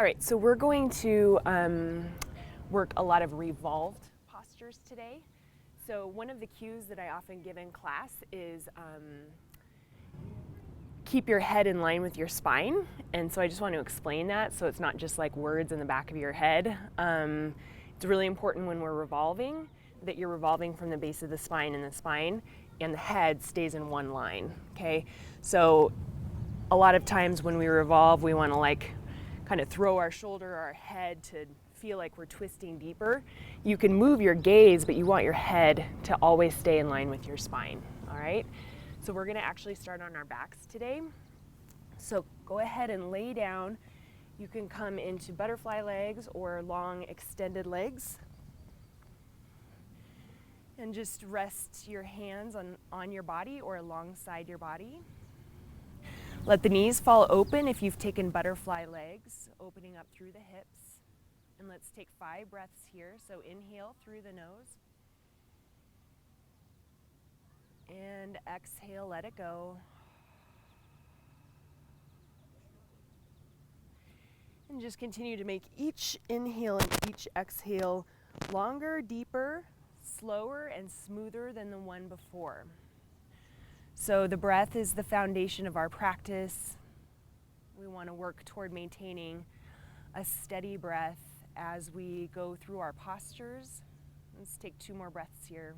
right, so we're going to work a lot of revolved postures today. So one of the cues that I often give in class is keep your head in line with your spine. And so I just want to explain that so it's not just like words in the back of your head. It's really important when we're revolving that you're revolving from the base of the spine, and the head stays in one line, okay? So a lot of times when we revolve, we want to like kind of throw our shoulder or our head to feel like we're twisting deeper. You can move your gaze, but you want your head to always stay in line with your spine, all right? So we're gonna actually start on our backs today. So go ahead and lay down. You can come into butterfly legs or long extended legs. And just rest your hands on your body or alongside your body. Let the knees fall open if you've taken butterfly legs, opening up through the hips. And let's take 5 breaths here. So inhale through the nose. And exhale, let it go. And just continue to make each inhale and each exhale longer, deeper, slower, and smoother than the one before. So the breath is the foundation of our practice. We want to work toward maintaining a steady breath as we go through our postures. Let's take 2 more breaths here.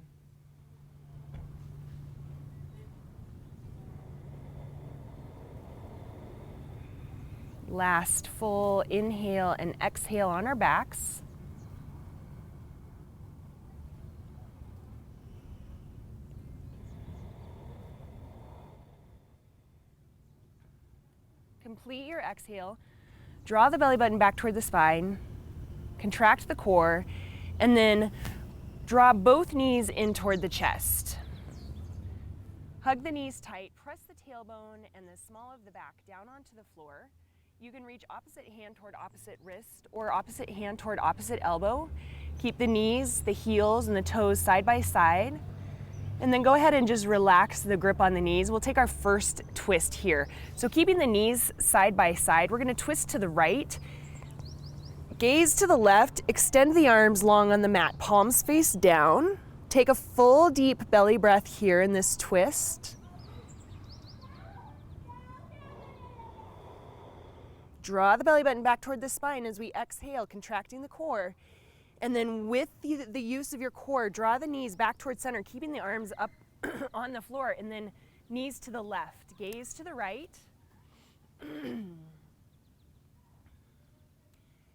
Last full inhale and exhale on our backs. Complete your exhale. Draw the belly button back toward the spine. Contract the core, and then draw both knees in toward the chest. Hug the knees tight. Press the tailbone and the small of the back down onto the floor. You can reach opposite hand toward opposite wrist or opposite hand toward opposite elbow. Keep the knees, the heels, and the toes side by side. And then go ahead and just relax the grip on the knees. We'll take our first twist here. So keeping the knees side by side, we're gonna twist to the right, gaze to the left, extend the arms long on the mat, palms face down. Take a full deep belly breath here in this twist. Draw the belly button back toward the spine as we exhale, contracting the core. And then with the use of your core, draw the knees back towards center, keeping the arms up on the floor, and then knees to the left, gaze to the right.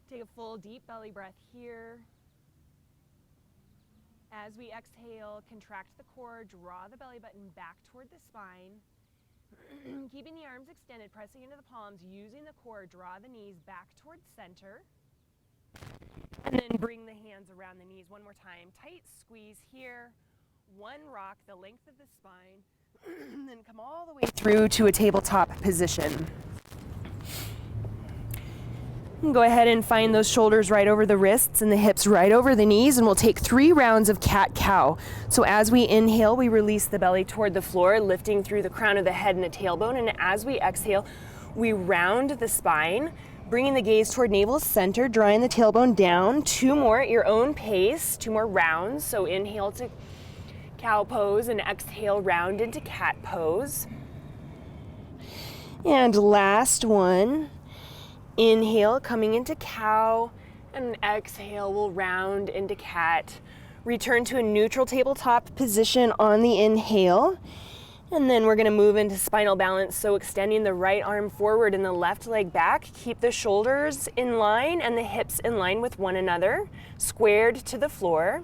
Take a full deep belly breath here. As we exhale, contract the core, draw the belly button back toward the spine. Keeping the arms extended, pressing into the palms, using the core, draw the knees back towards center. And then bring the hands around the knees one more time. Tight squeeze here. One rock the length of the spine. And then come all the way through to a tabletop position. And go ahead and find those shoulders right over the wrists and the hips right over the knees, and we'll take 3 rounds of cat-cow. So as we inhale, we release the belly toward the floor, lifting through the crown of the head and the tailbone. And as we exhale, we round the spine, bringing the gaze toward navel center, drawing the tailbone down. 2 more at your own pace, 2 more rounds. So inhale to cow pose and exhale, round into cat pose. And last one. Inhale, coming into cow, and exhale, we'll round into cat. Return to a neutral tabletop position on the inhale. And then we're gonna move into spinal balance. So extending the right arm forward and the left leg back. Keep the shoulders in line and the hips in line with one another, squared to the floor.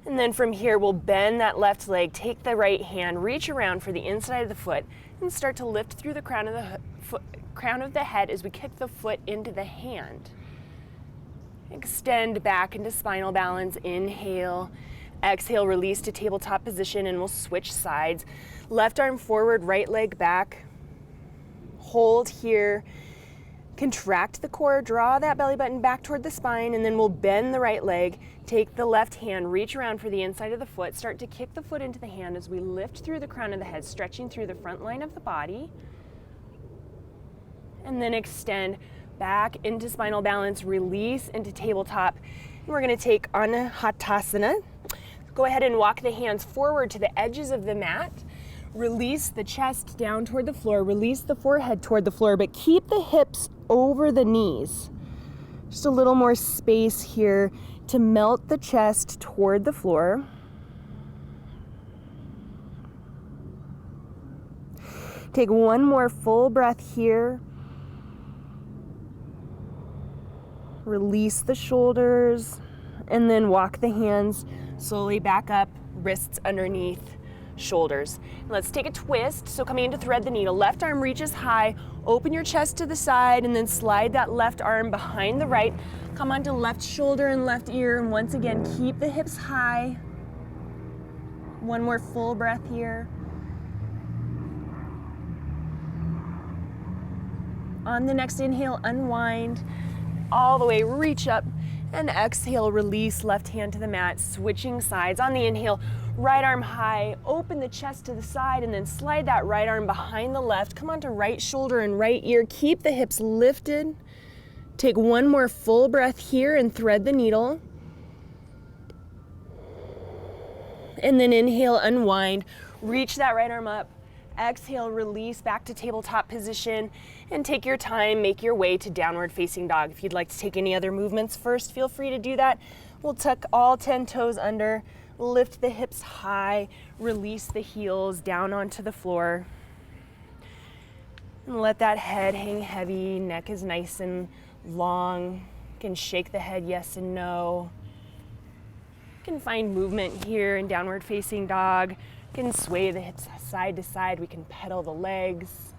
And then from here, we'll bend that left leg, take the right hand, reach around for the inside of the foot, and start to lift through the crown of the head as we kick the foot into the hand. Extend back into spinal balance. Inhale, exhale, release to tabletop position, and we'll switch sides. Left arm forward, right leg back. Hold here. Contract the core, draw that belly button back toward the spine, and then we'll bend the right leg. Take the left hand, reach around for the inside of the foot. Start to kick the foot into the hand as we lift through the crown of the head, stretching through the front line of the body. And then extend back into spinal balance, release into tabletop. And we're gonna take Anahatasana. Go ahead and walk the hands forward to the edges of the mat. Release the chest down toward the floor, release the forehead toward the floor, but keep the hips over the knees. Just a little more space here to melt the chest toward the floor. Take one more full breath here. Release the shoulders, and then walk the hands slowly back up, wrists underneath, shoulders. Let's take a twist. So coming in to thread the needle, left arm reaches high, open your chest to the side, and then slide that left arm behind the right. Come onto left shoulder and left ear, and once again, keep the hips high. One more full breath here. On the next inhale, unwind, all the way, reach up, and exhale, release, left hand to the mat, switching sides. On the inhale, right arm high, open the chest to the side, and then slide that right arm behind the left. Come onto right shoulder and right ear. Keep the hips lifted. Take one more full breath here and thread the needle. And then inhale, unwind, reach that right arm up. Exhale, release back to tabletop position, and take your time, make your way to downward facing dog. If you'd like to take any other movements first, feel free to do that. We'll tuck all 10 toes under, lift the hips high, release the heels down onto the floor. And let that head hang heavy, neck is nice and long. You can shake the head yes and no. You can find movement here in downward facing dog. You can sway the hips side to side. We can pedal the legs.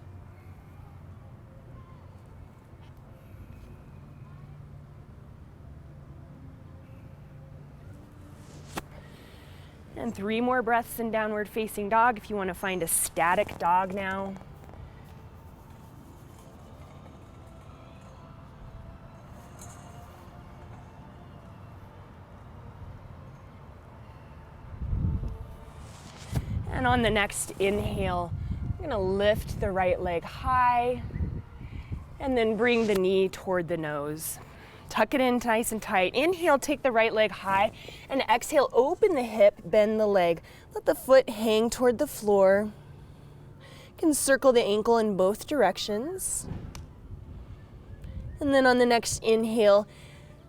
And 3 more breaths in downward facing dog if you want to find a static dog now. And on the next inhale, I'm going to lift the right leg high and then bring the knee toward the nose. Tuck it in nice and tight. Inhale, take the right leg high, and exhale, open the hip, bend the leg. Let the foot hang toward the floor. You can circle the ankle in both directions. And then on the next inhale,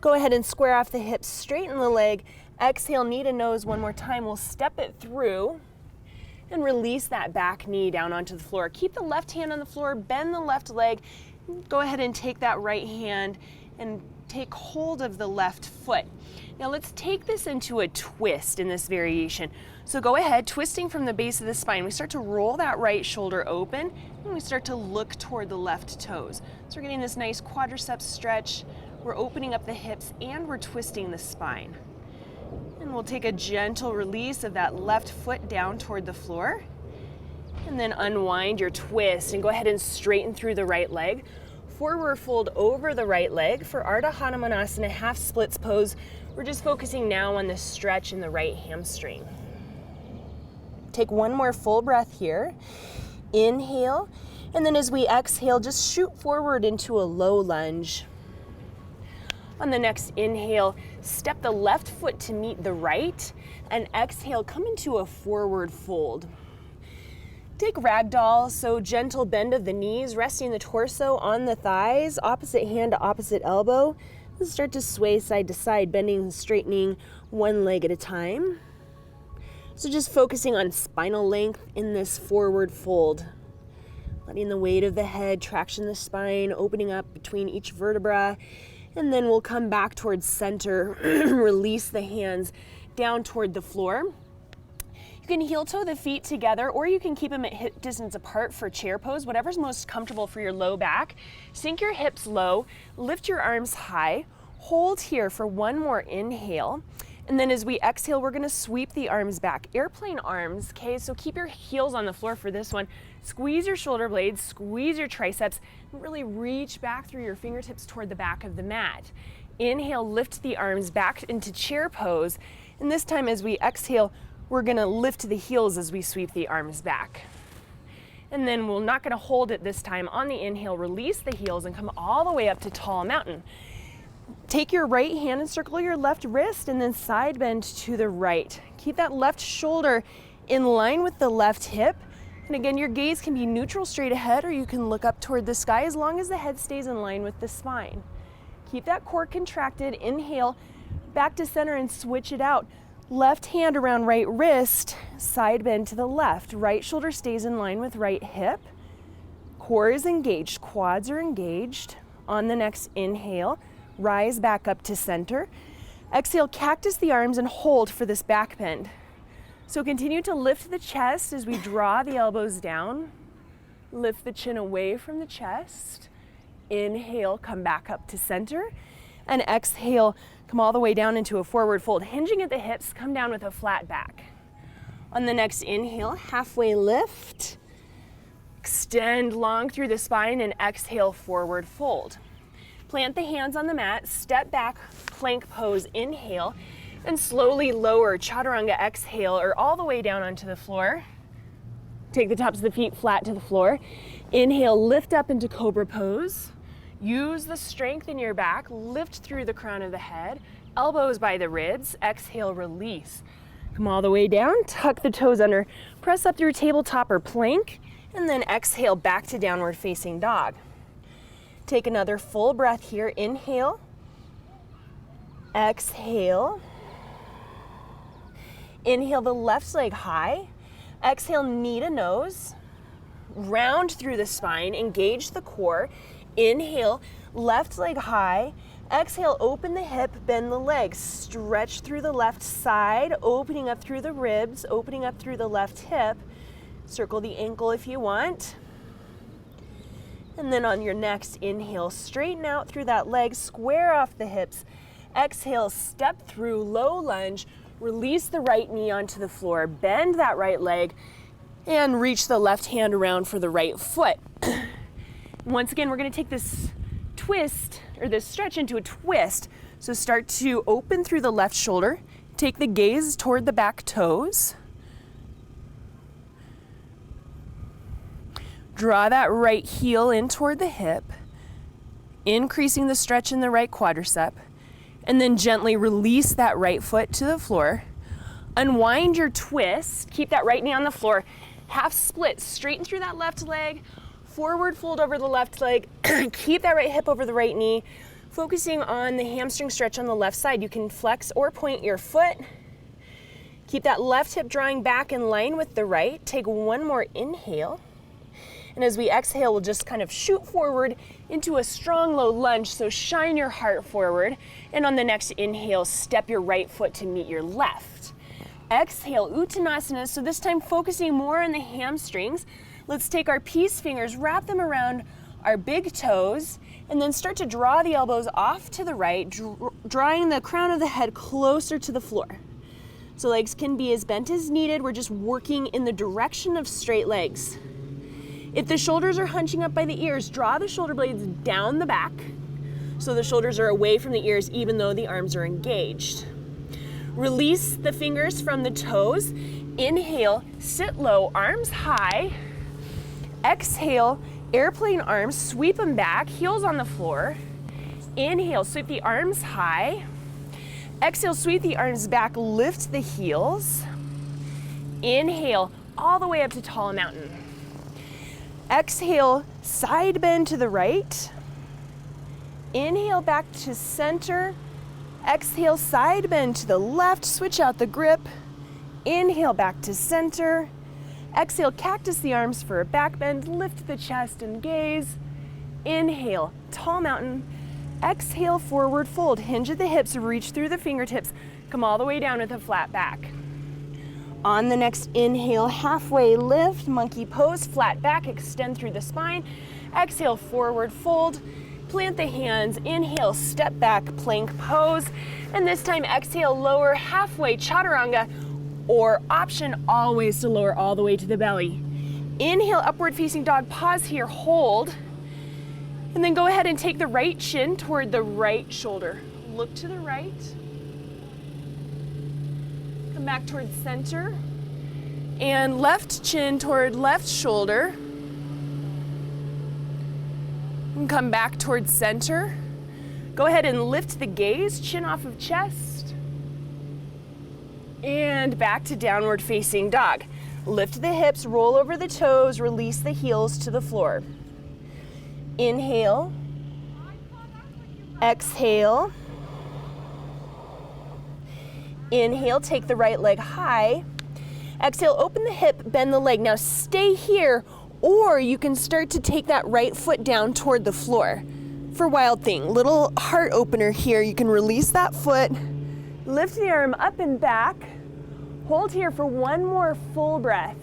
go ahead and square off the hips, straighten the leg. Exhale, knee to nose one more time. We'll step it through and release that back knee down onto the floor. Keep the left hand on the floor, bend the left leg. Go ahead and take that right hand and take hold of the left foot. Now let's take this into a twist in this variation. So go ahead, twisting from the base of the spine. We start to roll that right shoulder open, and we start to look toward the left toes. So we're getting this nice quadriceps stretch. We're opening up the hips, and we're twisting the spine. And we'll take a gentle release of that left foot down toward the floor. And then unwind your twist and go ahead and straighten through the right leg. Forward fold over the right leg for Ardha Hanumanasana, half splits pose. We're just focusing now on the stretch in the right hamstring. Take one more full breath here. Inhale, and then as we exhale, just shoot forward into a low lunge. On the next inhale, step the left foot to meet the right, and exhale, come into a forward fold. Take ragdoll, so gentle bend of the knees, resting the torso on the thighs, opposite hand to opposite elbow. And start to sway side to side, bending and straightening one leg at a time. So just focusing on spinal length in this forward fold. Letting the weight of the head traction the spine, opening up between each vertebra. And then we'll come back towards center, release the hands down toward the floor. You can heel toe the feet together, or you can keep them at hip distance apart for chair pose, whatever's most comfortable for your low back. Sink your hips low, lift your arms high, hold here for one more inhale. And then as we exhale, we're gonna sweep the arms back. Airplane arms, okay? So keep your heels on the floor for this one. Squeeze your shoulder blades, squeeze your triceps, and really reach back through your fingertips toward the back of the mat. Inhale, lift the arms back into chair pose. And this time as we exhale, we're gonna lift the heels as we sweep the arms back. And then we're not gonna hold it this time. On the inhale, release the heels and come all the way up to tall mountain. Take your right hand and circle your left wrist and then side bend to the right. Keep that left shoulder in line with the left hip. And again, your gaze can be neutral straight ahead, or you can look up toward the sky as long as the head stays in line with the spine. Keep that core contracted. Inhale, back to center and switch it out. Left hand around right wrist, side bend to the left. Right shoulder stays in line with right hip. Core is engaged, quads are engaged. On the next inhale, rise back up to center. Exhale, cactus the arms and hold for this back bend. So continue to lift the chest as we draw the elbows down. Lift the chin away from the chest. Inhale, come back up to center. And exhale, come all the way down into a forward fold. Hinging at the hips, come down with a flat back. On the next inhale, halfway lift. Extend long through the spine and exhale, forward fold. Plant the hands on the mat, step back, plank pose, inhale. And slowly lower, Chaturanga, exhale, or all the way down onto the floor. Take the tops of the feet flat to the floor. Inhale, lift up into Cobra pose. Use the strength in your back, lift through the crown of the head, elbows by the ribs. Exhale, release. Come all the way down, tuck the toes under, press up through tabletop or plank, and then exhale back to downward facing dog. Take another full breath here. Inhale, exhale. Inhale the left leg high. Exhale, knee to nose. Round through the spine, engage the core. Inhale, left leg high. Exhale, open the hip, bend the legs. Stretch through the left side, opening up through the ribs, opening up through the left hip. Circle the ankle if you want. And then on your next inhale, straighten out through that leg, square off the hips. Exhale, step through, low lunge. Release the right knee onto the floor, bend that right leg, and reach the left hand around for the right foot. Once again, we're gonna take this twist, or this stretch into a twist. So start to open through the left shoulder, take the gaze toward the back toes. Draw that right heel in toward the hip, increasing the stretch in the right quadricep. And then gently release that right foot to the floor. Unwind your twist. Keep that right knee on the floor. Half split. Straighten through that left leg. Forward fold over the left leg. Keep that right hip over the right knee. Focusing on the hamstring stretch on the left side. You can flex or point your foot. Keep that left hip drawing back in line with the right. Take one more inhale. And as we exhale, we'll just kind of shoot forward into a strong low lunge. So shine your heart forward. And on the next inhale, step your right foot to meet your left. Exhale, Uttanasana. So this time focusing more on the hamstrings. Let's take our peace fingers, wrap them around our big toes, and then start to draw the elbows off to the right, drawing the crown of the head closer to the floor. So legs can be as bent as needed. We're just working in the direction of straight legs. If the shoulders are hunching up by the ears, draw the shoulder blades down the back so the shoulders are away from the ears even though the arms are engaged. Release the fingers from the toes. Inhale, sit low, arms high. Exhale, airplane arms, sweep them back, heels on the floor. Inhale, sweep the arms high. Exhale, sweep the arms back, lift the heels. Inhale, all the way up to tall mountain. Exhale, side bend to the right. Inhale, back to center. Exhale, side bend to the left, switch out the grip. Inhale, back to center. Exhale, cactus the arms for a back bend, lift the chest and gaze. Inhale, tall mountain. Exhale, forward fold. Hinge at the hips, reach through the fingertips. Come all the way down with a flat back. On the next inhale, halfway lift, monkey pose, flat back, extend through the spine. Exhale, forward fold. Plant the hands, inhale, step back, plank pose. And this time, exhale, lower halfway, Chaturanga, or option always to lower all the way to the belly. Inhale, upward facing dog, pause here, hold. And then go ahead and take the right shin toward the right shoulder. Look to the right. Come back towards center. And left chin toward left shoulder. And come back towards center. Go ahead and lift the gaze, chin off of chest. And back to downward facing dog. Lift the hips, roll over the toes, release the heels to the floor. Inhale. Exhale. Inhale, take the right leg high. Exhale, open the hip, bend the leg. Now stay here, or you can start to take that right foot down toward the floor. For Wild Thing, little heart opener here. You can release that foot, lift the arm up and back. Hold here for one more full breath.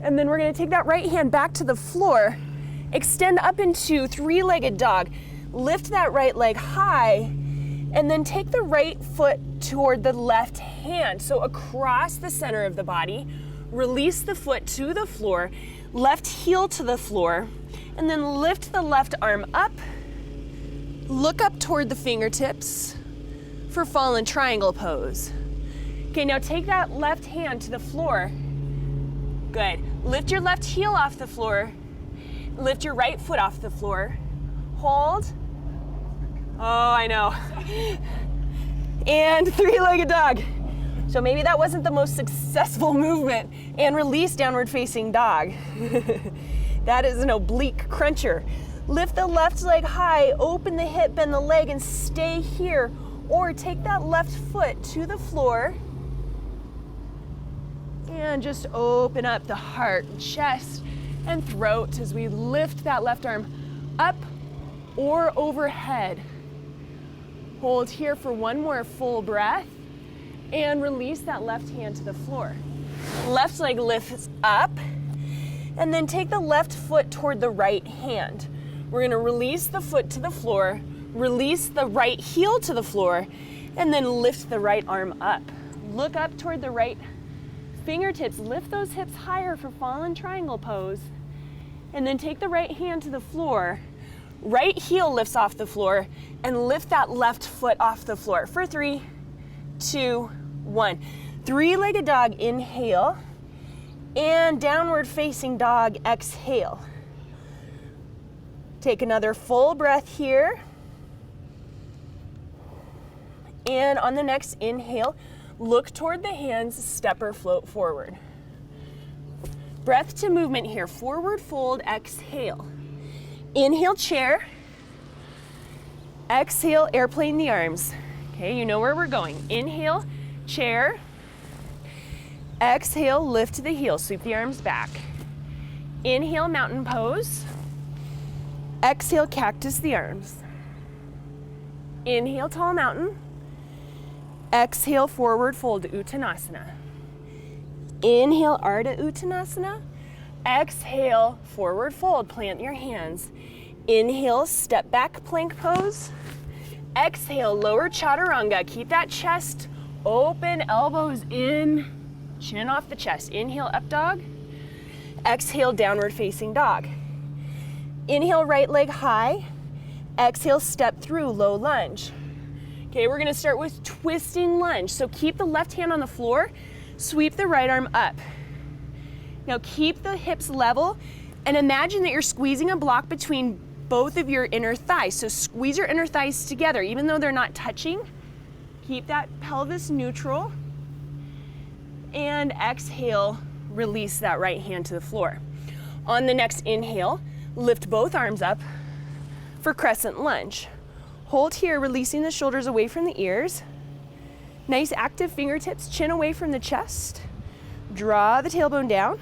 And then we're gonna take that right hand back to the floor, extend up into three-legged dog. Lift that right leg high, and then take the right foot toward the left hand. So across the center of the body, release the foot to the floor, left heel to the floor, and then lift the left arm up. Look up toward the fingertips for fallen triangle pose. Okay, now take that left hand to the floor. Good. Lift your left heel off the floor. Lift your right foot off the floor. Hold. Oh, I know. And three-legged dog. So maybe that wasn't the most successful movement. And release downward facing dog. That is an oblique cruncher. Lift the left leg high, open the hip, bend the leg, and stay here. Or take that left foot to the floor. And just open up the heart, chest, and throat as we lift that left arm up or overhead. Hold here for one more full breath and release that left hand to the floor. Left leg lifts up and then take the left foot toward the right hand. We're gonna release the foot to the floor, release the right heel to the floor, and then lift the right arm up. Look up toward the right fingertips, lift those hips higher for fallen triangle pose, and then take the right hand to the floor. Right heel lifts off the floor, and lift that left foot off the floor for 3, 2, 1. Three-legged dog, inhale, and downward facing dog, exhale. Take another full breath here. And on the next inhale, look toward the hands, step or float forward. Breath to movement here, forward fold, exhale. Inhale, chair. Exhale, airplane the arms. Okay, you know where we're going. Inhale, chair. Exhale, lift the heels, sweep the arms back. Inhale, mountain pose. Exhale, cactus the arms. Inhale, tall mountain. Exhale, forward fold, Uttanasana. Inhale, Ardha Uttanasana. Exhale, forward fold, plant your hands. Inhale, step back plank pose. Exhale, lower Chaturanga. Keep that chest open, elbows in, chin off the chest. Inhale, up dog. Exhale, downward facing dog. Inhale, right leg high. Exhale, step through, low lunge. Okay, we're gonna start with twisting lunge. So keep the left hand on the floor, sweep the right arm up. Now keep the hips level and imagine that you're squeezing a block between both of your inner thighs. So squeeze your inner thighs together, even though they're not touching. Keep that pelvis neutral. And exhale, release that right hand to the floor. On the next inhale, lift both arms up for crescent lunge. Hold here, releasing the shoulders away from the ears. Nice active fingertips, chin away from the chest. Draw the tailbone down.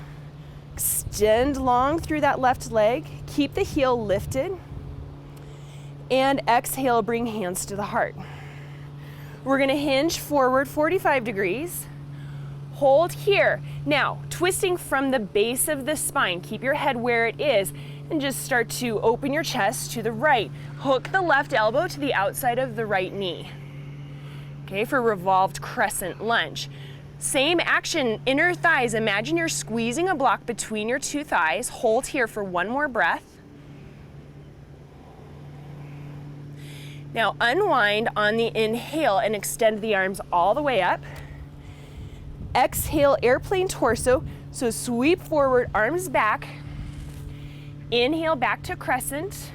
Extend long through that left leg. Keep the heel lifted. And exhale, bring hands to the heart. We're gonna hinge forward 45 degrees. Hold here. Now, twisting from the base of the spine. Keep your head where it is and just start to open your chest to the right. Hook the left elbow to the outside of the right knee. Okay, for revolved crescent lunge. Same action, inner thighs. Imagine you're squeezing a block between your two thighs. Hold here for one more breath. Now unwind on the inhale and extend the arms all the way up. Exhale, airplane torso. So sweep forward, arms back. Inhale, back to crescent.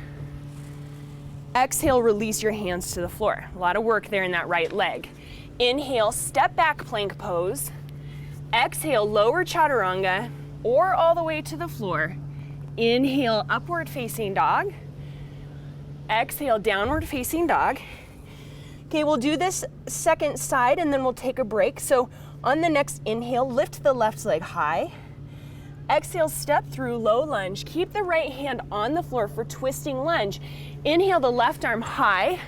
Exhale, release your hands to the floor. A lot of work there in that right leg. Inhale, step back plank pose. Exhale, lower chaturanga or all the way to the floor. Inhale, upward facing dog. Exhale, downward facing dog. Okay, we'll do this second side and then we'll take a break. So on the next inhale, lift the left leg high. Exhale, step through low lunge. Keep the right hand on the floor for twisting lunge. Inhale the left arm high.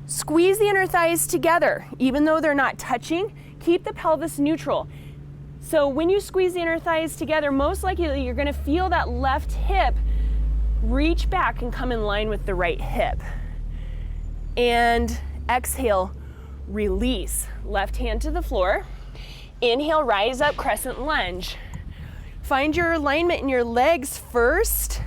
Squeeze the inner thighs together. Even though they're not touching, keep the pelvis neutral. So when you squeeze the inner thighs together, most likely you're gonna feel that left hip reach back and come in line with the right hip. And exhale, release. Left hand to the floor. Inhale, rise up, crescent lunge. Find your alignment in your legs first.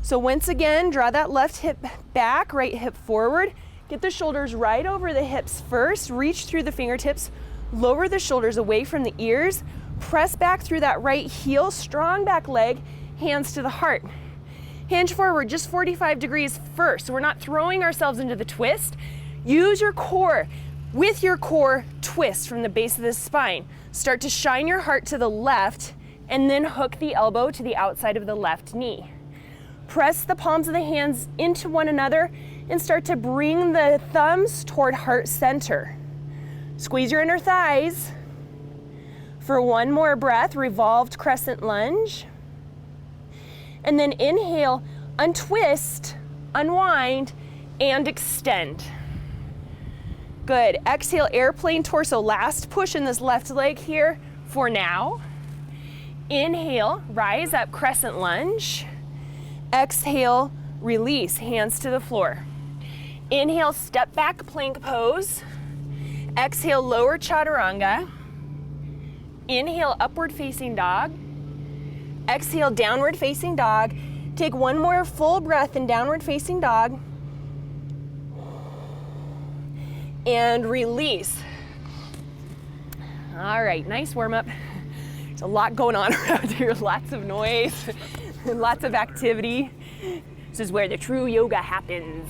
So once again, draw that left hip back, right hip forward. Get the shoulders right over the hips first. Reach through the fingertips. Lower the shoulders away from the ears. Press back through that right heel, strong back leg, hands to the heart. Hinge forward, just 45 degrees first. So we're not throwing ourselves into the twist. Use your core. With your core, twist from the base of the spine. Start to shine your heart to the left and then hook the elbow to the outside of the left knee. Press the palms of the hands into one another and start to bring the thumbs toward heart center. Squeeze your inner thighs. For one more breath, revolved crescent lunge. And then inhale, untwist, unwind, and extend. Good. Exhale, airplane torso. Last push in this left leg here for now. Inhale, rise up, crescent lunge. Exhale, release, hands to the floor. Inhale, step back, plank pose. Exhale, lower chaturanga. Inhale, upward facing dog. Exhale, downward facing dog. Take one more full breath in downward facing dog. And release. All right, nice warm up. There's a lot going on around here, lots of noise, lots of activity. This is where the true yoga happens.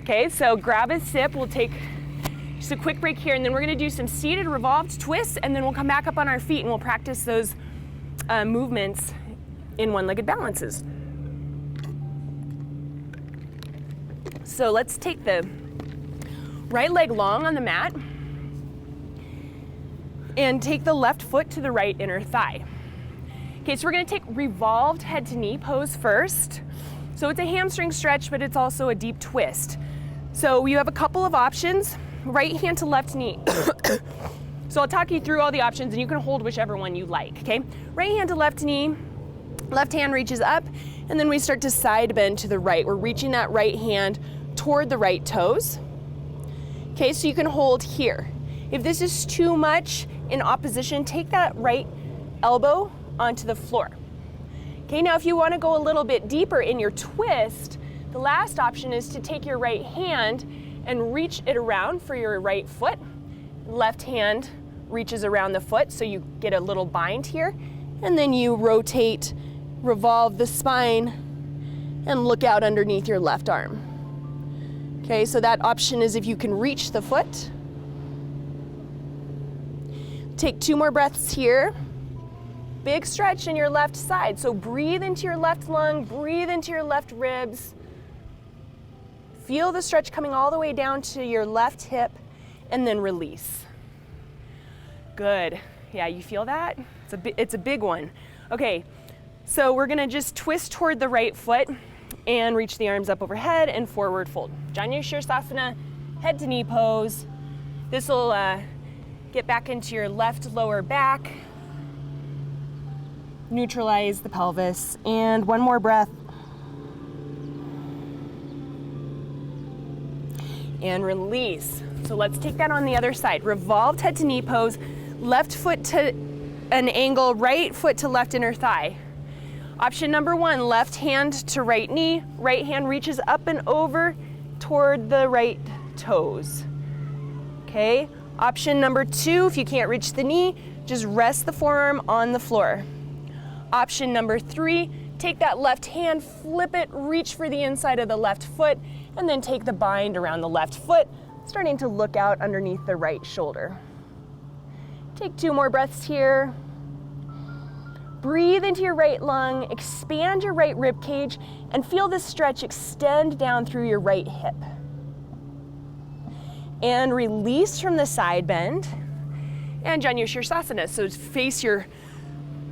Okay, so grab a sip. We'll take just a quick break here, and then we're gonna do some seated revolved twists, and then we'll come back up on our feet and we'll practice those movements in one-legged balances. So let's take the right leg long on the mat and take the left foot to the right inner thigh. Okay, so we're gonna take revolved head to knee pose first. So it's a hamstring stretch, but it's also a deep twist. So you have a couple of options, right hand to left knee. So I'll talk you through all the options and you can hold whichever one you like, okay? Right hand to left knee, left hand reaches up, and then we start to side bend to the right. We're reaching that right hand toward the right toes. Okay, so you can hold here. If this is too much in opposition, take that right elbow onto the floor. Okay, now if you want to go a little bit deeper in your twist, the last option is to take your right hand and reach it around for your right foot. Left hand reaches around the foot, so you get a little bind here, and then you rotate, revolve the spine, and look out underneath your left arm. Okay, so that option is if you can reach the foot. Take 2 more breaths here. Big stretch in your left side. So breathe into your left lung, breathe into your left ribs. Feel the stretch coming all the way down to your left hip, and then release. Good. Yeah, you feel that? It's a big one. Okay, so we're gonna just twist toward the right foot and reach the arms up overhead and forward fold. Janu Shirsasana, head to knee pose. This will get back into your left lower back. Neutralize the pelvis, and one more breath. And release. So let's take that on the other side. Revolved head to knee pose, left foot to an angle, right foot to left inner thigh. Option number 1, left hand to right knee, right hand reaches up and over toward the right toes. Okay, option number 2, if you can't reach the knee, just rest the forearm on the floor. Option number 3, Take that left hand, flip it, reach for the inside of the left foot, and then take the bind around the left foot, starting to look out underneath the right shoulder. Take 2 more breaths here. Breathe into your right lung, expand your right rib cage, and feel the stretch extend down through your right hip. And release from the side bend. And Janu Shirsasana, so face your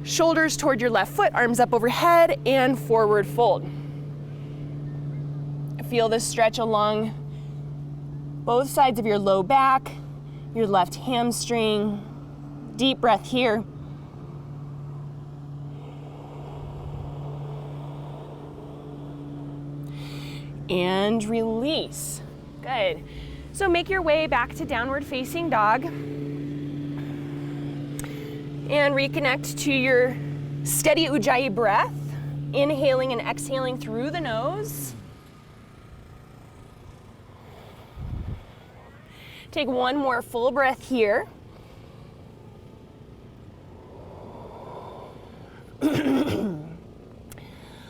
shoulders toward your left foot, arms up overhead, and forward fold. Feel the stretch along both sides of your low back, your left hamstring. Deep breath here. And release. Good. So make your way back to downward facing dog. And reconnect to your steady Ujjayi breath, inhaling and exhaling through the nose. Take 1 more full breath here.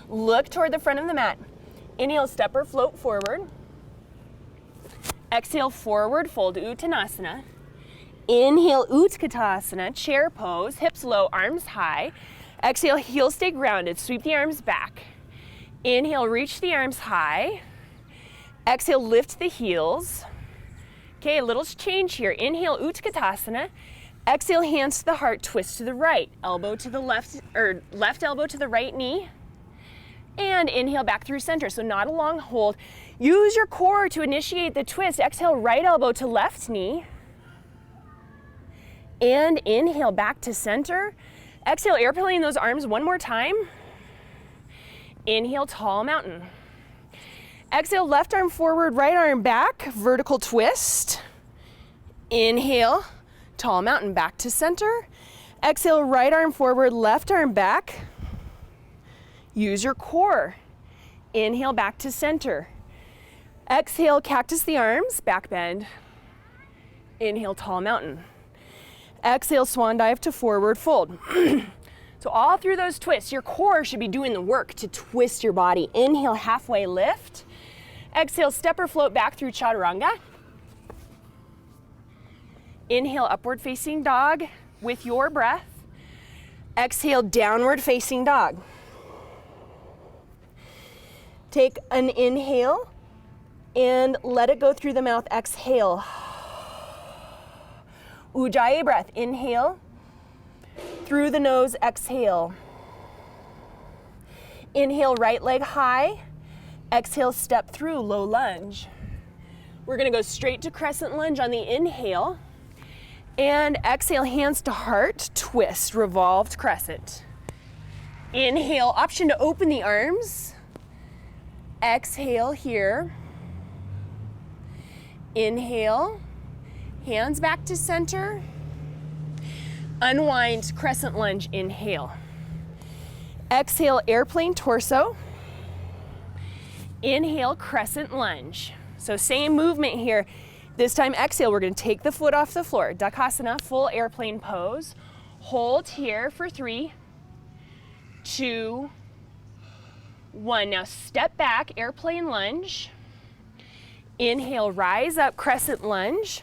Look toward the front of the mat. Inhale, step or float forward. Exhale, forward fold, Uttanasana. Inhale, Utkatasana, chair pose, hips low, arms high. Exhale, heels stay grounded, sweep the arms back. Inhale, reach the arms high. Exhale, lift the heels. Okay, a little change here. Inhale, Utkatasana. Exhale, hands to the heart, twist to the right. Elbow to the left, or left elbow to the right knee. And inhale back through center, so not a long hold. Use your core to initiate the twist. Exhale, right elbow to left knee. And inhale back to center. Exhale, airplane those arms 1 more time. Inhale, tall mountain. Exhale, left arm forward, right arm back, vertical twist. Inhale, tall mountain, back to center. Exhale, right arm forward, left arm back. Use your core. Inhale, back to center. Exhale, cactus the arms, back bend. Inhale, tall mountain. Exhale, swan dive to forward fold. So all through those twists, your core should be doing the work to twist your body. Inhale, halfway lift. Exhale, step or float back through Chaturanga. Inhale, upward facing dog with your breath. Exhale, downward facing dog. Take an inhale and let it go through the mouth. Exhale. Ujjayi breath. Inhale. Through the nose, exhale. Inhale, right leg high. Exhale, step through, low lunge. We're gonna go straight to crescent lunge on the inhale. And exhale, hands to heart, twist, revolved crescent. Inhale, option to open the arms. Exhale here. Inhale, hands back to center. Unwind, crescent lunge, inhale. Exhale, airplane torso. Inhale, crescent lunge. So same movement here. This time exhale, we're gonna take the foot off the floor. Dakasana, full airplane pose. Hold here for 3, 2, 1. Now step back, airplane lunge. Inhale, rise up, crescent lunge.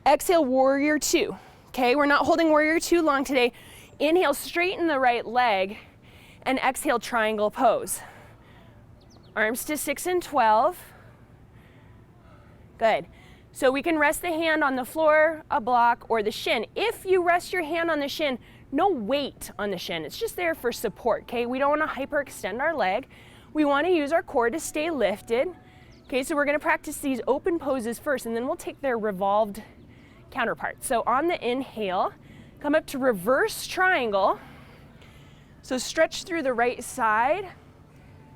Exhale, warrior 2. Okay, we're not holding warrior 2 long today. Inhale, straighten the right leg, and exhale, triangle pose. Arms to 6 and 12. Good. So we can rest the hand on the floor, a block, or the shin. If you rest your hand on the shin, no weight on the shin. It's just there for support, okay? We don't want to hyperextend our leg. We want to use our core to stay lifted. Okay, so we're going to practice these open poses first, and then we'll take their revolved counterparts. So on the inhale, come up to reverse triangle. So stretch through the right side.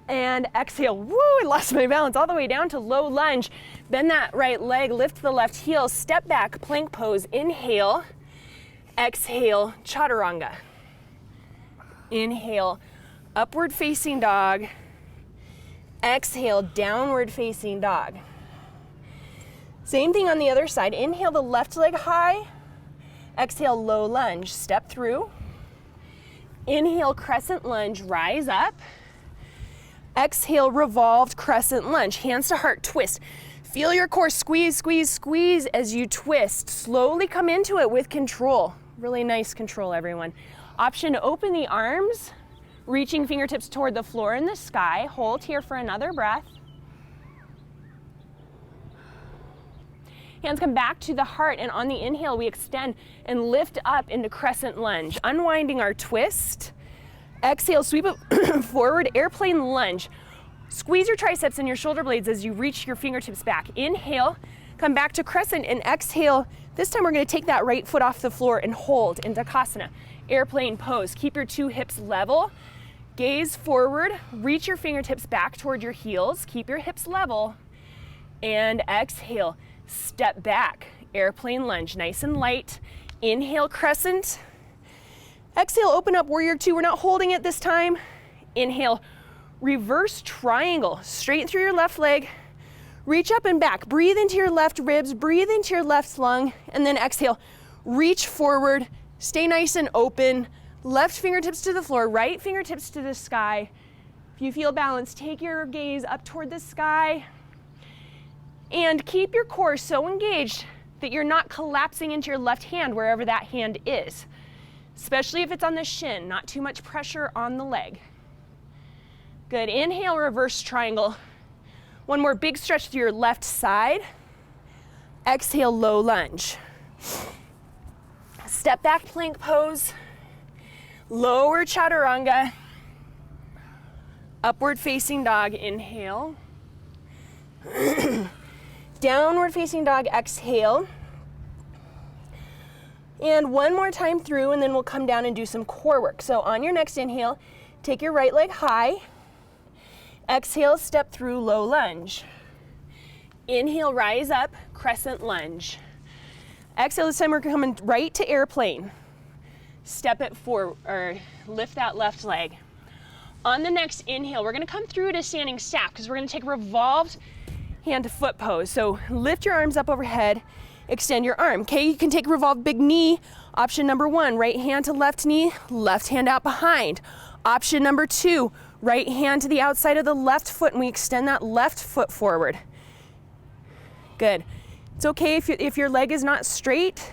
And exhale, woo, I lost my balance, all the way down to low lunge. Bend that right leg, lift the left heel, step back, plank pose. Inhale, exhale, Chaturanga. Inhale, upward facing dog. Exhale, downward facing dog. Same thing on the other side. Inhale the left leg high. Exhale, low lunge, step through. Inhale, crescent lunge, rise up. Exhale, revolved crescent lunge. Hands to heart, twist. Feel your core squeeze, squeeze, squeeze as you twist. Slowly come into it with control. Really nice control, everyone. Option to open the arms, reaching fingertips toward the floor and the sky. Hold here for another breath. Hands come back to the heart, and on the inhale, we extend and lift up into crescent lunge, unwinding our twist. Exhale, sweep it forward, airplane lunge. Squeeze your triceps and your shoulder blades as you reach your fingertips back. Inhale, come back to crescent, and exhale. This time we're gonna take that right foot off the floor and hold in Takasana. Airplane pose. Keep your two hips level. Gaze forward, reach your fingertips back toward your heels. Keep your hips level. And exhale. Step back, airplane lunge, nice and light. Inhale, crescent. Exhale, open up, warrior two. We're not holding it this time. Inhale, reverse triangle, straight through your left leg. Reach up and back, breathe into your left ribs, breathe into your left lung, and then exhale, reach forward, stay nice and open. Left fingertips to the floor, right fingertips to the sky. If you feel balanced, take your gaze up toward the sky. And keep your core so engaged that you're not collapsing into your left hand wherever that hand is, especially if it's on the shin, not too much pressure on the leg. Good, inhale, reverse triangle. One more big stretch through your left side. Exhale, low lunge. Step back plank pose. Lower chaturanga. Upward facing dog, inhale. Downward facing dog, exhale. And one more time through, and then we'll come down and do some core work. So on your next inhale, take your right leg high. Exhale, step through low lunge. Inhale, rise up, crescent lunge. Exhale, this time we're coming right to airplane. Step it forward, or lift that left leg. On the next inhale, we're gonna come through to standing staff because we're gonna take revolved hand to foot pose. So lift your arms up overhead, extend your arm. Okay, you can take revolved big knee. Option number one, right hand to left knee, left hand out behind. Option number two, right hand to the outside of the left foot, and we extend that left foot forward. Good. It's okay if your leg is not straight.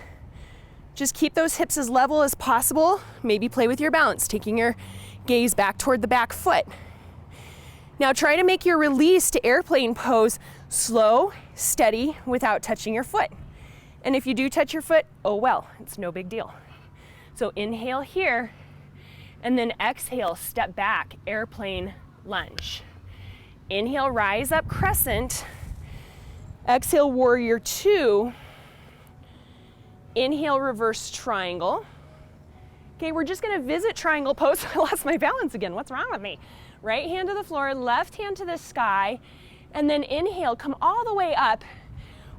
Just keep those hips as level as possible. Maybe play with your balance, taking your gaze back toward the back foot. Now try to make your release to airplane pose slow, steady, without touching your foot. And if you do touch your foot, oh well, it's no big deal. So inhale here, and then exhale, step back, airplane lunge. Inhale, rise up, crescent. Exhale, warrior two. Inhale, reverse triangle. Okay, we're just gonna visit triangle pose. I lost my balance again, what's wrong with me? Right hand to the floor, left hand to the sky, and then inhale, come all the way up.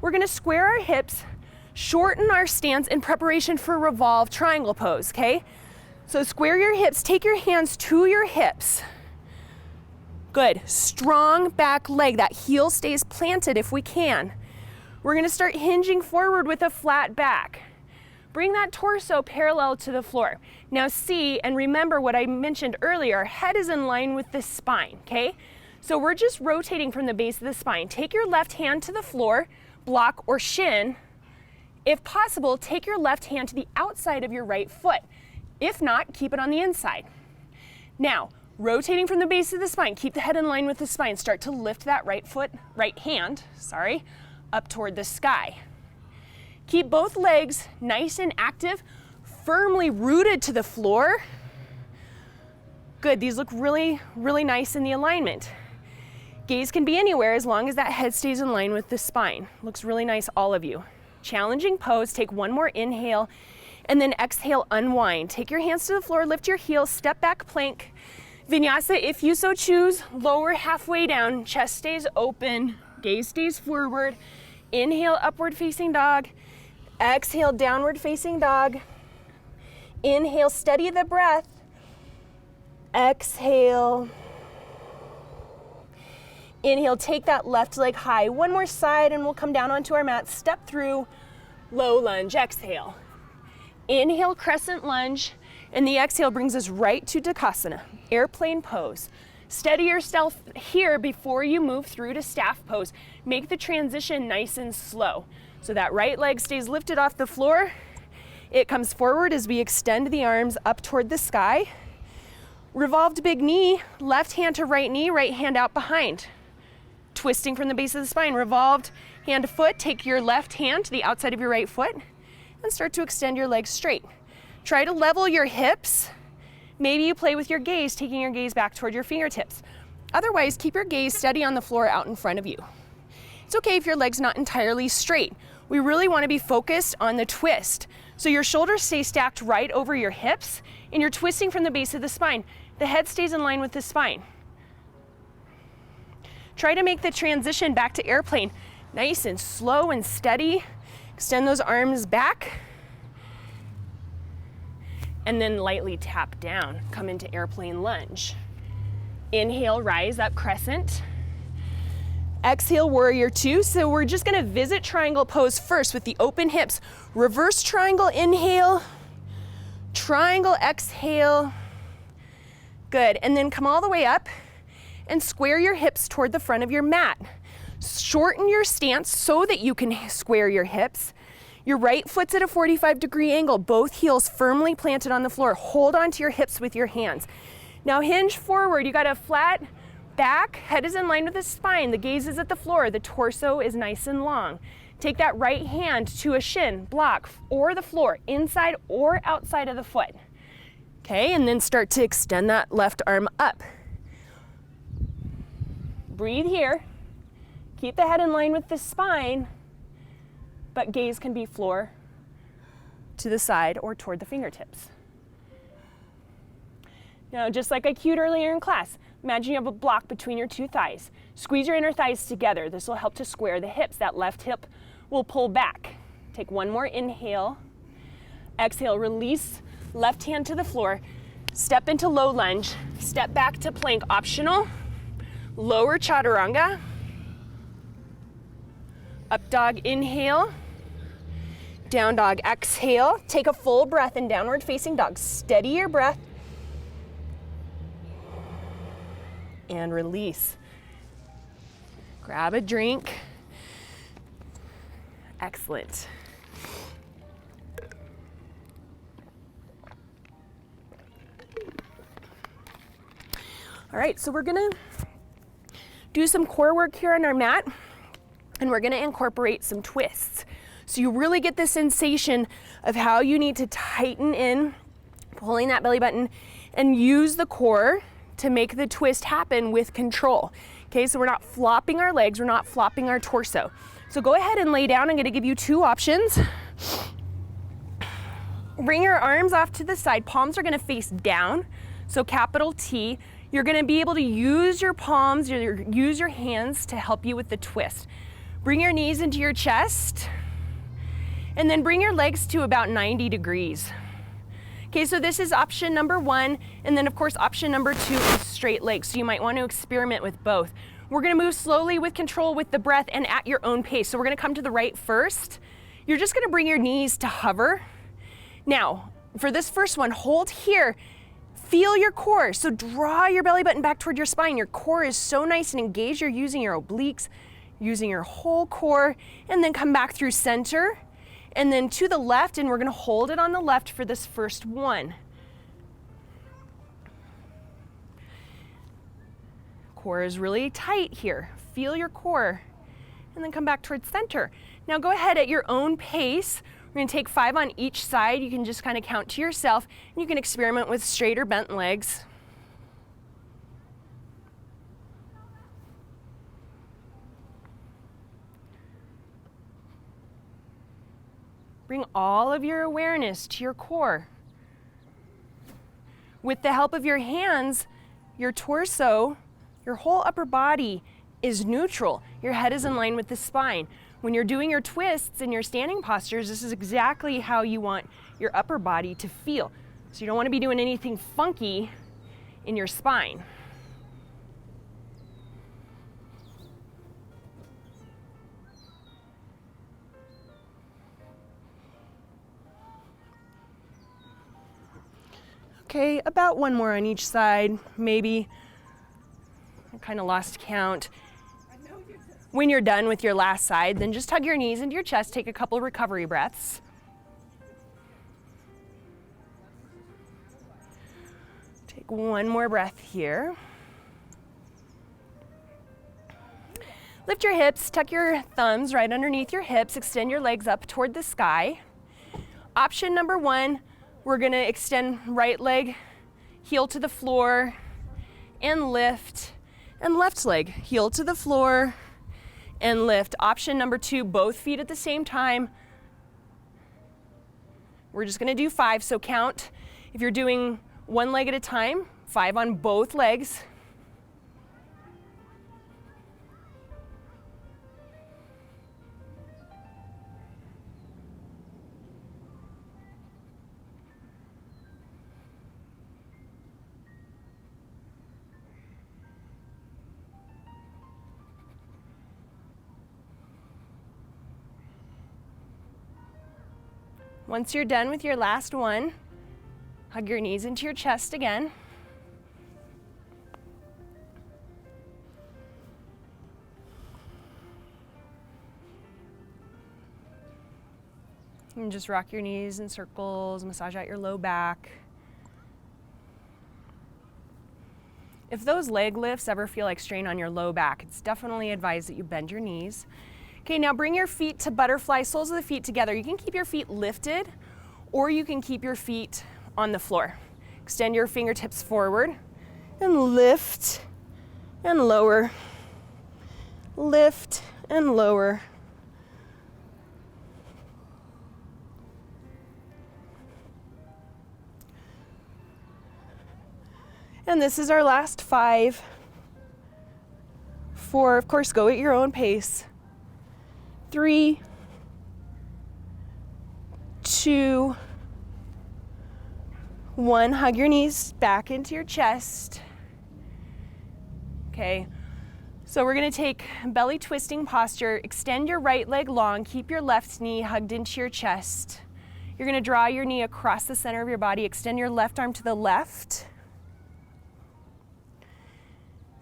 We're gonna square our hips, shorten our stance in preparation for revolved triangle pose, okay? So square your hips, take your hands to your hips. Good, strong back leg, that heel stays planted if we can. We're gonna start hinging forward with a flat back. Bring that torso parallel to the floor. Now see and remember what I mentioned earlier, head is in line with the spine, okay? So we're just rotating from the base of the spine. Take your left hand to the floor, block or shin. If possible, take your left hand to the outside of your right foot. If not, keep it on the inside. Now, rotating from the base of the spine, keep the head in line with the spine. Start to lift that right hand, up toward the sky. Keep both legs nice and active, firmly rooted to the floor. Good, these look really, really nice in the alignment. Gaze can be anywhere as long as that head stays in line with the spine. Looks really nice, all of you. Challenging pose, take one more inhale, and then exhale, unwind. Take your hands to the floor, lift your heels, step back plank. Vinyasa, if you so choose, lower halfway down, chest stays open, gaze stays forward. Inhale, upward facing dog. Exhale, downward facing dog. Inhale, steady the breath. Exhale. Inhale, take that left leg high. One more side and we'll come down onto our mat. Step through, low lunge, exhale. Inhale, crescent lunge, and the exhale brings us right to Takasana, airplane pose. Steady yourself here before you move through to staff pose. Make the transition nice and slow. So that right leg stays lifted off the floor. It comes forward as we extend the arms up toward the sky. Revolved big knee, left hand to right knee, right hand out behind. Twisting from the base of the spine. Revolved hand to foot, take your left hand to the outside of your right foot and start to extend your legs straight. Try to level your hips. Maybe you play with your gaze, taking your gaze back toward your fingertips. Otherwise, keep your gaze steady on the floor out in front of you. It's okay if your leg's not entirely straight. We really want to be focused on the twist. So your shoulders stay stacked right over your hips and you're twisting from the base of the spine. The head stays in line with the spine. Try to make the transition back to airplane nice and slow and steady. Extend those arms back. And then lightly tap down. Come into airplane lunge. Inhale, rise up, crescent. Exhale, warrior two. So we're just gonna visit triangle pose first with the open hips. Reverse triangle, inhale. Triangle, exhale. Good, and then come all the way up and square your hips toward the front of your mat. Shorten your stance so that you can square your hips. Your right foot's at a 45-degree angle, both heels firmly planted on the floor. Hold onto your hips with your hands. Now hinge forward, you got a flat back, head is in line with the spine, the gaze is at the floor, the torso is nice and long. Take that right hand to a shin, block, or the floor, inside or outside of the foot. Okay, and then start to extend that left arm up. Breathe here. Keep the head in line with the spine, but gaze can be floor to the side or toward the fingertips. Now, just like I cued earlier in class, imagine you have a block between your two thighs. Squeeze your inner thighs together. This will help to square the hips. That left hip will pull back. Take one more inhale. Exhale, release. Left hand to the floor. Step into low lunge. Step back to plank, optional. Lower chaturanga. Up dog, inhale. Down dog, exhale. Take a full breath in downward facing dog. Steady your breath. And release. Grab a drink. Excellent. All right, so we're gonna do some core work here on our mat, and we're gonna incorporate some twists. So you really get the sensation of how you need to tighten in, pulling that belly button, and use the core to make the twist happen with control. Okay, so we're not flopping our legs, we're not flopping our torso. So go ahead and lay down. I'm gonna give you two options. Bring your arms off to the side. Palms are gonna face down, so capital T. You're gonna be able to use your palms, use your hands to help you with the twist. Bring your knees into your chest, and then bring your legs to about 90 degrees. Okay, so this is option number one, and then of course option number two is straight legs, so you might want to experiment with both. We're gonna move slowly with control with the breath and at your own pace. So we're gonna come to the right first. You're just gonna bring your knees to hover. Now, for this first one, hold here. Feel your core, so draw your belly button back toward your spine. Your core is so nice and engaged. You're using your obliques, using your whole core, and then come back through center, and then to the left, and we're gonna hold it on the left for this first one. Core is really tight here. Feel your core, and then come back towards center. Now go ahead at your own pace. We're gonna take 5 on each side. You can just kind of count to yourself, and you can experiment with straight or bent legs. Bring all of your awareness to your core. With the help of your hands, your torso, your whole upper body is neutral. Your head is in line with the spine. When you're doing your twists and your standing postures, this is exactly how you want your upper body to feel. So you don't want to be doing anything funky in your spine. Okay, about one more on each side, maybe. I kind of lost count. When you're done with your last side, then just hug your knees into your chest, take a couple of recovery breaths. Take one more breath here. Lift your hips, tuck your thumbs right underneath your hips, extend your legs up toward the sky. Option number one, we're gonna extend right leg, heel to the floor, and lift, and left leg, heel to the floor, and lift. Option number two, both feet at the same time. We're just gonna do 5, so count. If you're doing one leg at a time, 5 on both legs. Once you're done with your last one, hug your knees into your chest again. And just rock your knees in circles, massage out your low back. If those leg lifts ever feel like strain on your low back, it's definitely advised that you bend your knees. Okay, now bring your feet to butterfly, soles of the feet together. You can keep your feet lifted, or you can keep your feet on the floor. Extend your fingertips forward and lift and lower. Lift and lower. And this is our last 5. 4, of course, go at your own pace. 3, 2, 1. Hug your knees back into your chest. Okay, so we're gonna take belly twisting posture. Extend your right leg long, keep your left knee hugged into your chest. You're gonna draw your knee across the center of your body, extend your left arm to the left.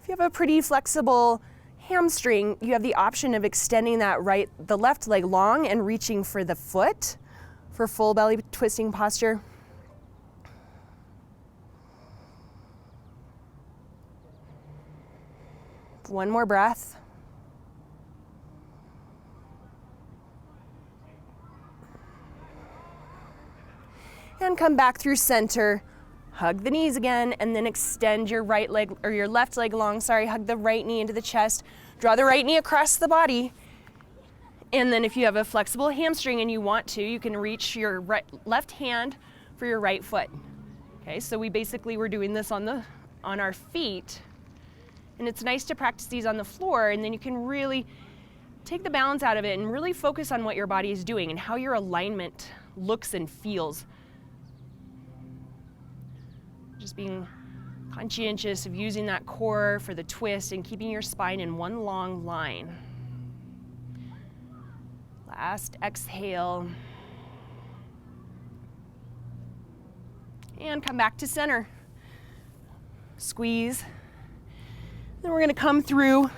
If you have a pretty flexible hamstring, you have the option of extending the left leg long and reaching for the foot for full belly twisting posture. One more breath. And come back through center. Hug the knees again, and then extend your right leg, or your left leg long, hug the right knee into the chest. Draw the right knee across the body. And then if you have a flexible hamstring and you want to, you can reach your left hand for your right foot. Okay, so we're doing this on our feet. And it's nice to practice these on the floor, and then you can really take the balance out of it and really focus on what your body is doing and how your alignment looks and feels. Just being conscientious of using that core for the twist and keeping your spine in one long line. Last exhale. And come back to center. Squeeze. Then we're gonna come through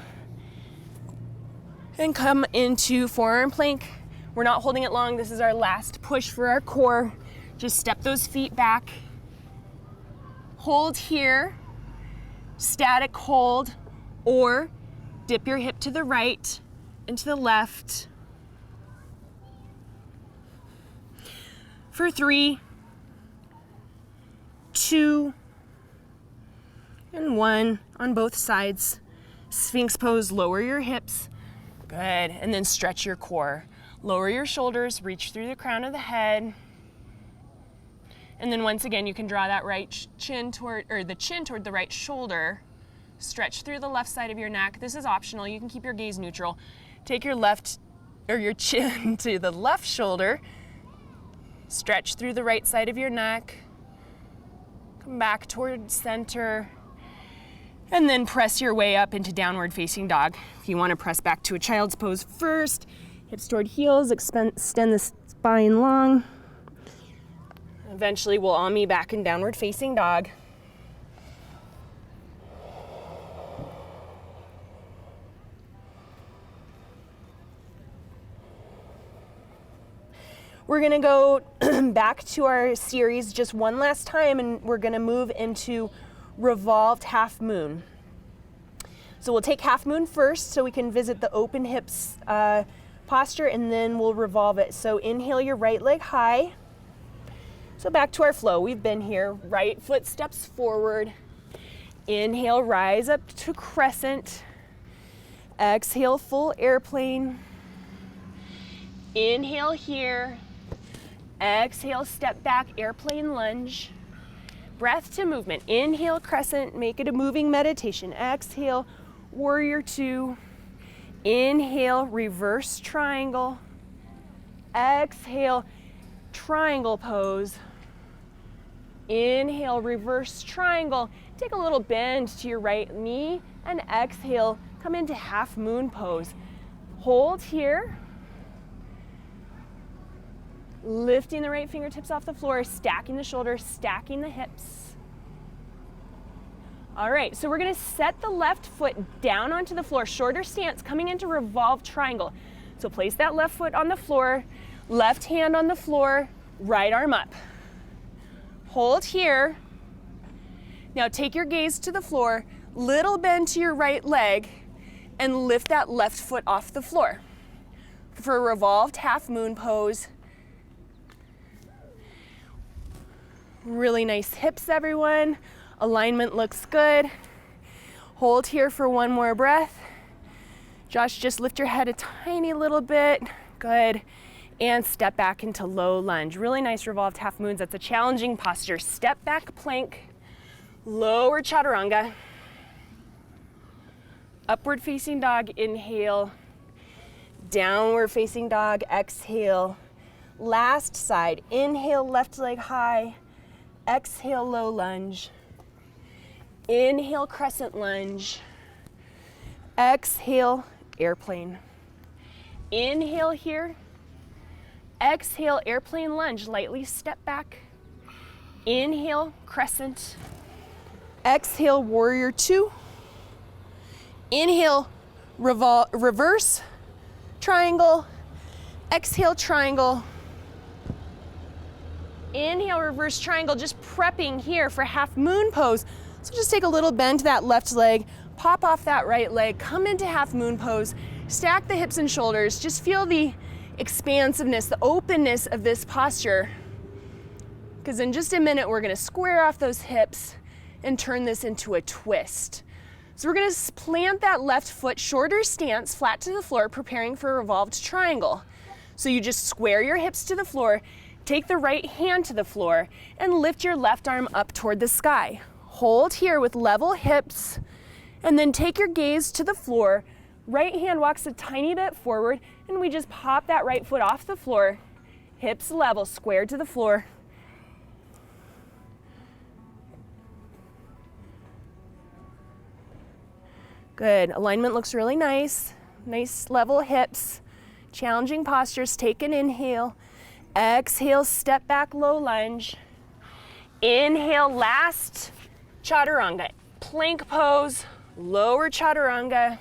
and come into forearm plank. We're not holding it long. This is our last push for our core. Just step those feet back. Hold here, static hold, or dip your hip to the right and to the left. For 3, 2, and 1 on both sides. Sphinx pose, lower your hips. Good, and then stretch your core. Lower your shoulders, reach through the crown of the head. And then once again, you can draw that chin toward the right shoulder. Stretch through the left side of your neck. This is optional. You can keep your gaze neutral. Take your chin to the left shoulder. Stretch through the right side of your neck. Come back toward center. And then press your way up into downward facing dog. If you want to press back to a child's pose first, hips toward heels, extend the spine long. Eventually, we'll all meet back in downward facing dog. We're gonna go back to our series just one last time, and we're gonna move into revolved half moon. So we'll take half moon first so we can visit the open hips posture, and then we'll revolve it. So inhale your right leg high. So back to our flow. We've been here. Right foot steps forward. Inhale, rise up to crescent. Exhale, full airplane. Inhale here. Exhale, step back, airplane lunge. Breath to movement. Inhale, crescent, make it a moving meditation. Exhale, warrior two. Inhale, reverse triangle. Exhale, triangle pose. Inhale, reverse triangle. Take a little bend to your right knee, and exhale, come into half moon pose. Hold here. Lifting the right fingertips off the floor, stacking the shoulders, stacking the hips. All right, so we're gonna set the left foot down onto the floor, shorter stance, coming into revolved triangle. So place that left foot on the floor, left hand on the floor, right arm up. Hold here. Now take your gaze to the floor, little bend to your right leg, and lift that left foot off the floor. For a revolved half moon pose. Really nice hips, everyone. Alignment looks good. Hold here for one more breath. Josh, just lift your head a tiny little bit. Good. And step back into low lunge. Really nice revolved half moons. That's a challenging posture. Step back plank, lower chaturanga. Upward facing dog, inhale. Downward facing dog, exhale. Last side, inhale, left leg high. Exhale, low lunge. Inhale, crescent lunge. Exhale, airplane. Inhale here. Exhale, airplane lunge. Lightly step back. Inhale, crescent. Exhale, warrior two. Inhale, reverse triangle. Exhale, triangle. Inhale, reverse triangle, just prepping here for half moon pose. So just take a little bend to that left leg, pop off that right leg, come into half moon pose, stack the hips and shoulders, just feel the expansiveness, the openness of this posture. Because in just a minute, we're gonna square off those hips and turn this into a twist. So we're gonna plant that left foot, shorter stance, flat to the floor, preparing for a revolved triangle. So you just square your hips to the floor, take the right hand to the floor, and lift your left arm up toward the sky. Hold here with level hips, and then take your gaze to the floor. Right hand walks a tiny bit forward, and we just pop that right foot off the floor. Hips level, square to the floor. Good, alignment looks really nice. Nice level hips. Challenging postures, take an inhale. Exhale, step back, low lunge. Inhale, last chaturanga. Plank pose, lower chaturanga.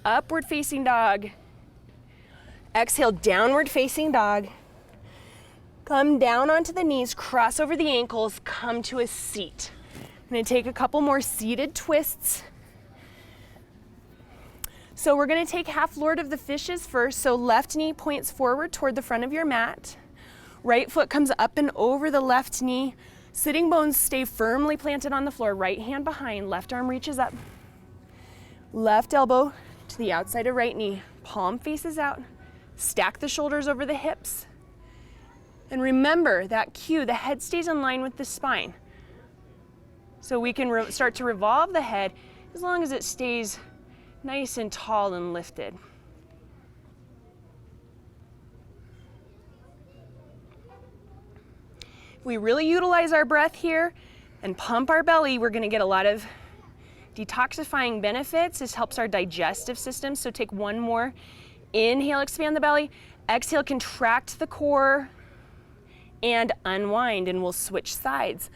Upward facing dog. Exhale, downward facing dog. Come down onto the knees, cross over the ankles, come to a seat. I'm gonna take a couple more seated twists. So we're gonna take half Lord of the Fishes first. So left knee points forward toward the front of your mat. Right foot comes up and over the left knee. Sitting bones stay firmly planted on the floor. Right hand behind, left arm reaches up. Left elbow to the outside of right knee. Palm faces out. Stack the shoulders over the hips. And remember that cue, the head stays in line with the spine. So we can start to revolve the head as long as it stays nice and tall and lifted. If we really utilize our breath here and pump our belly, we're gonna get a lot of detoxifying benefits. This helps our digestive system. So take one more. Inhale, expand the belly. Exhale, contract the core and unwind, and we'll switch sides.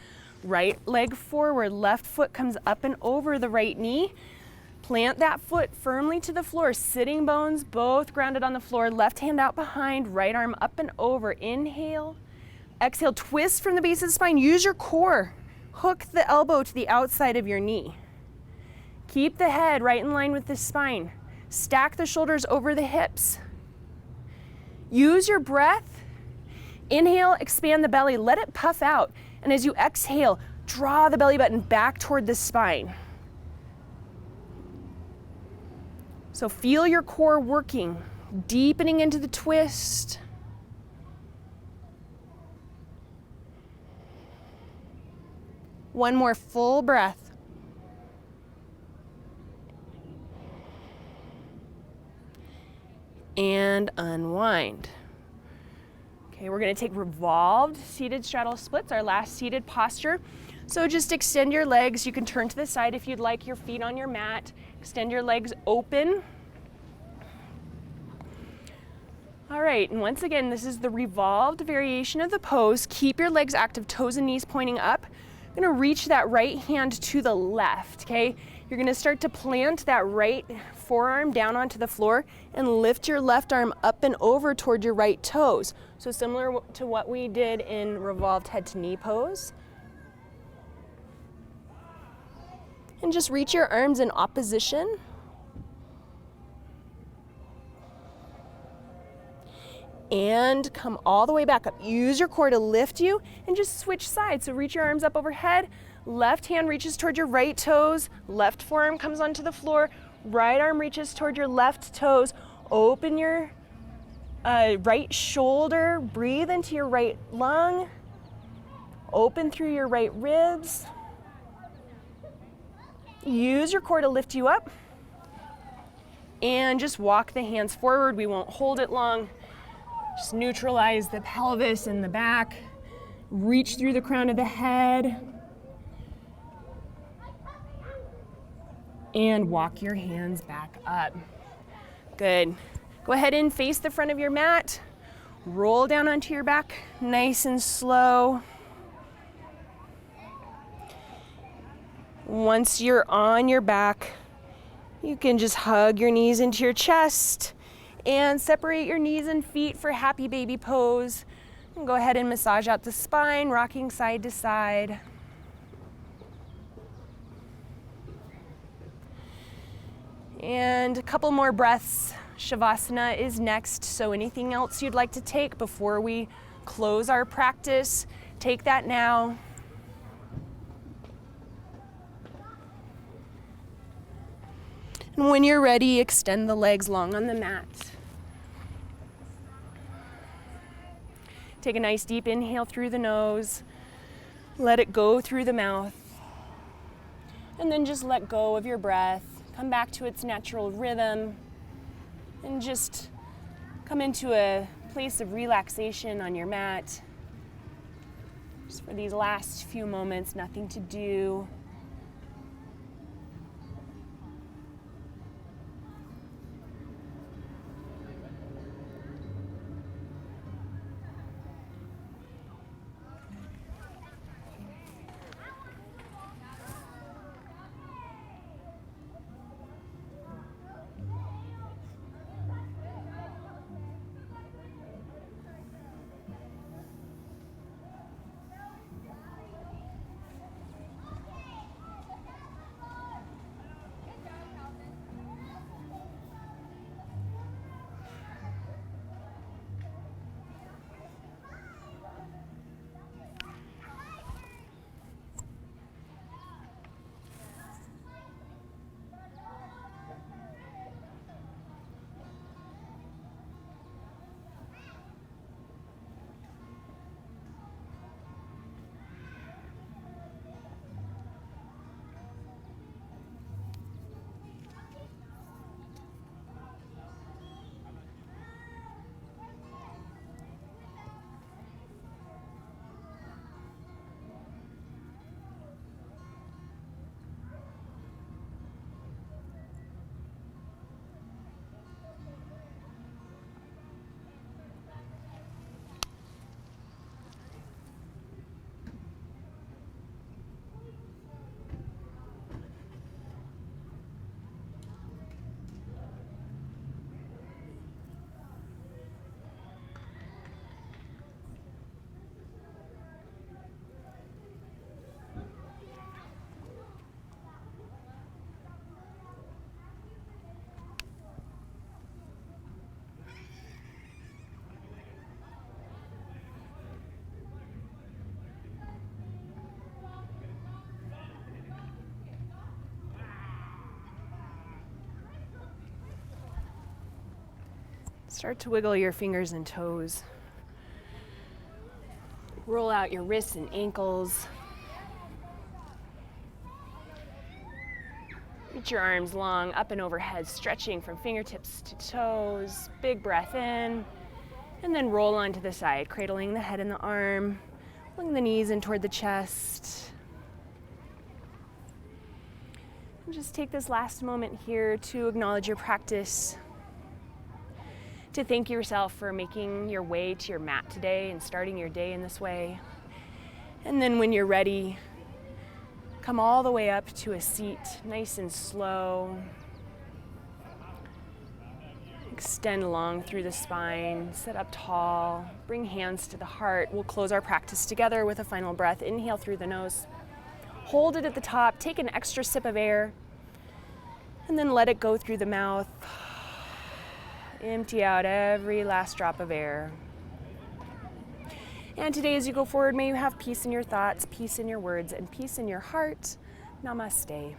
Right leg forward, left foot comes up and over the right knee. Plant that foot firmly to the floor, sitting bones both grounded on the floor, left hand out behind, right arm up and over. Inhale, exhale, twist from the base of the spine. Use your core. Hook the elbow to the outside of your knee. Keep the head right in line with the spine. Stack the shoulders over the hips. Use your breath. Inhale, expand the belly, let it puff out. And as you exhale, draw the belly button back toward the spine. So feel your core working, deepening into the twist. One more full breath. And unwind. Okay, we're gonna take revolved seated straddle splits, our last seated posture. So just extend your legs. You can turn to the side if you'd like, your feet on your mat. Extend your legs open. All right, and once again, this is the revolved variation of the pose. Keep your legs active, toes and knees pointing up. You're gonna reach that right hand to the left, okay? You're gonna start to plant that right forearm down onto the floor and lift your left arm up and over toward your right toes. So similar to what we did in revolved head to knee pose. And just reach your arms in opposition. And come all the way back up. Use your core to lift you and just switch sides. So reach your arms up overhead. Left hand reaches toward your right toes. Left forearm comes onto the floor. Right arm reaches toward your left toes. Open your right shoulder. Breathe into your right lung. Open through your right ribs. Use your core to lift you up. And just walk the hands forward. We won't hold it long. Just neutralize the pelvis and the back. Reach through the crown of the head. And walk your hands back up. Good. Go ahead and face the front of your mat. Roll down onto your back, nice and slow. Once you're on your back, you can just hug your knees into your chest and separate your knees and feet for happy baby pose. And go ahead and massage out the spine, rocking side to side. And a couple more breaths. Shavasana is next, so anything else you'd like to take before we close our practice, take that now. And when you're ready, extend the legs long on the mat. Take a nice deep inhale through the nose. Let it go through the mouth. And then just let go of your breath. Come back to its natural rhythm. And just come into a place of relaxation on your mat. Just for these last few moments, nothing to do. Start to wiggle your fingers and toes. Roll out your wrists and ankles. Reach your arms long, up and overhead, stretching from fingertips to toes. Big breath in, and then roll onto the side, cradling the head and the arm, pulling the knees in toward the chest. And just take this last moment here to acknowledge your practice, to thank yourself for making your way to your mat today and starting your day in this way. And then when you're ready, come all the way up to a seat, nice and slow. Extend long through the spine, sit up tall, bring hands to the heart. We'll close our practice together with a final breath. Inhale through the nose. Hold it at the top, take an extra sip of air, and then let it go through the mouth. Empty out every last drop of air. And today as you go forward, may you have peace in your thoughts, peace in your words, and peace in your heart. Namaste.